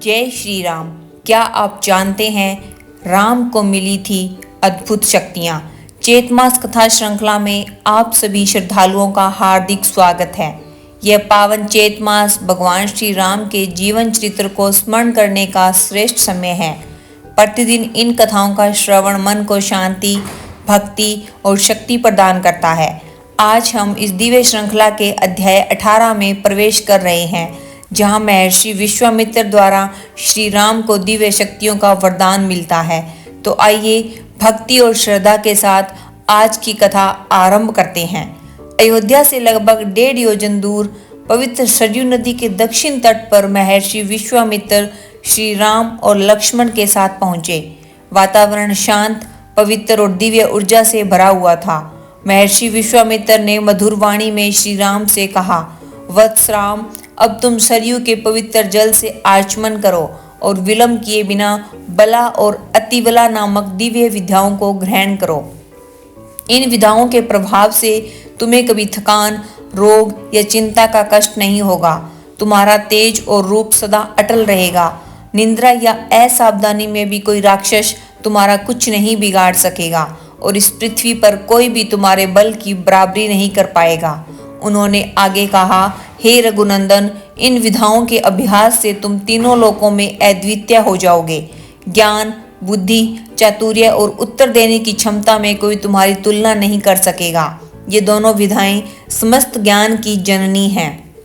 जय श्री राम। क्या आप जानते हैं राम को मिली थी अद्भुत शक्तियाँ। चैत मास कथा श्रृंखला में आप सभी श्रद्धालुओं का हार्दिक स्वागत है। यह पावन चैत मास भगवान श्री राम के जीवन चरित्र को स्मरण करने का श्रेष्ठ समय है। प्रतिदिन इन कथाओं का श्रवण मन को शांति, भक्ति और शक्ति प्रदान करता है। आज हम इस दिव्य श्रृंखला के अध्याय 18 में प्रवेश कर रहे हैं, जहां महर्षि विश्वामित्र द्वारा श्री राम को दिव्य शक्तियों का वरदान मिलता है। तो आइए भक्ति और श्रद्धा के साथ आज की कथा आरंभ करते हैं। अयोध्या से लगभग 1.5 योजन दूर पवित्र सरयू नदी के दक्षिण तट पर महर्षि विश्वामित्र श्री राम और लक्ष्मण के साथ पहुंचे। वातावरण शांत, पवित्र और दिव्य ऊर्जा से भरा हुआ था। महर्षि विश्वामित्र ने मधुर वाणी में श्री राम से कहा, वत्स राम, अब तुम सरयू के पवित्र जल से आचमन करो और विलंब किए बिना बला और अतिबला नामक दिव्य विद्याओं को ग्रहण करो। इन विद्याओं के प्रभाव से तुम्हें कभी थकान, रोग या चिंता का कष्ट नहीं होगा। तुम्हारा तेज और रूप सदा अटल रहेगा। निंद्रा या असावधानी में भी कोई राक्षस तुम्हारा कुछ नहीं बिगाड़ सकेगा और इस पृथ्वी पर कोई भी तुम्हारे बल की बराबरी नहीं कर पाएगा। उन्होंने आगे कहा, हे रघुनंदन, इन विधाओं के अभ्यास से तुम तीनों लोकों में अद्वितीय हो जाओगे। ज्ञान, बुद्धि, चातुर्य और उत्तर देने की क्षमता में कोई तुम्हारी तुलना नहीं कर सकेगा। ये दोनों विधाएं समस्त ज्ञान की जननी हैं।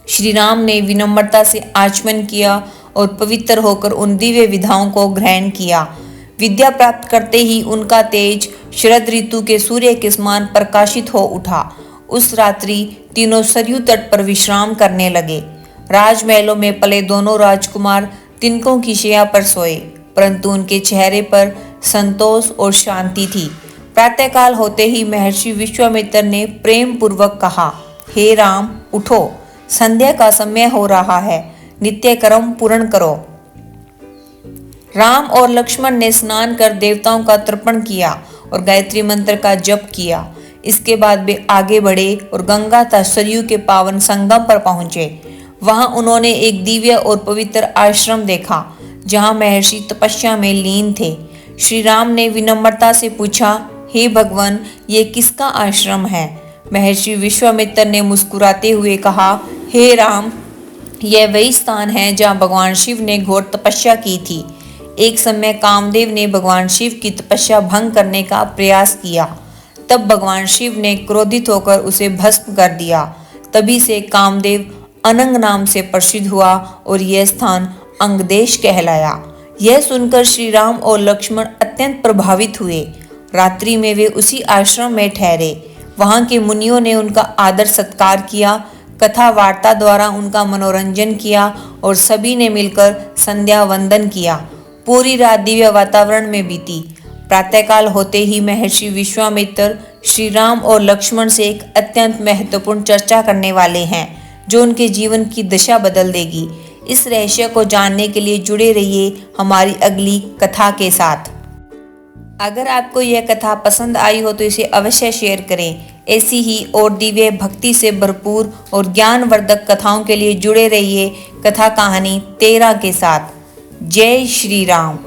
श्री राम ने विनम्रता से आचमन किया और पवित्र होकर उन दिव्य विधाओं को ग्रहण किया। विद्या प्राप्त करते ही उनका तेज शरद ऋतु के सूर्य के समान प्रकाशित हो उठा। उस रात्रि तीनों सरयू तट पर विश्राम करने लगे। राजमहलों में पले दोनों राजकुमार तिनकों की शैया पर सोए, परंतु उनके चेहरे पर संतोष और शांति थी। प्रातःकाल होते ही महर्षि विश्वामित्र ने प्रेम पूर्वक कहा, हे राम, उठो, संध्या का समय हो रहा है, नित्य कर्म पूर्ण करो। राम और लक्ष्मण ने स्नान कर देवताओं का तर्पण किया और गायत्री मंत्र का जप किया। इसके बाद वे आगे बढ़े और गंगा तथा सरयू के पावन संगम पर पहुंचे। वहां उन्होंने एक दिव्य और पवित्र आश्रम देखा, जहां महर्षि तपस्या में लीन थे। श्री राम ने विनम्रता से पूछा, हे भगवान, ये किसका आश्रम है? महर्षि विश्वामित्र ने मुस्कुराते हुए कहा, हे राम, यह वही स्थान है जहां भगवान शिव ने घोर तपस्या की थी। एक समय कामदेव ने भगवान शिव की तपस्या भंग करने का प्रयास किया। तब भगवान शिव ने क्रोधित होकर उसे भस्म कर दिया। तभी से कामदेव अनंग नाम से प्रसिद्ध हुआ और यह स्थान अंगदेश कहलाया। यह सुनकर श्री राम और लक्ष्मण अत्यंत प्रभावित हुए। रात्रि में वे उसी आश्रम में ठहरे। वहां के मुनियों ने उनका आदर सत्कार किया, कथा वार्ता द्वारा उनका मनोरंजन किया और सभी ने मिलकर संध्या वंदन किया। पूरी रात दिव्य वातावरण में बीती। प्रातःकाल होते ही महर्षि विश्वामित्र श्री राम और लक्ष्मण से एक अत्यंत महत्वपूर्ण चर्चा करने वाले हैं, जो उनके जीवन की दिशा बदल देगी। इस रहस्य को जानने के लिए जुड़े रहिए हमारी अगली कथा के साथ। अगर आपको यह कथा पसंद आई हो तो इसे अवश्य शेयर करें। ऐसी ही और दिव्य, भक्ति से भरपूर और ज्ञानवर्धक कथाओं के लिए जुड़े रहिए कथा कहानी 13 के साथ। जय श्री राम।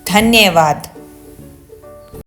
धन्यवाद।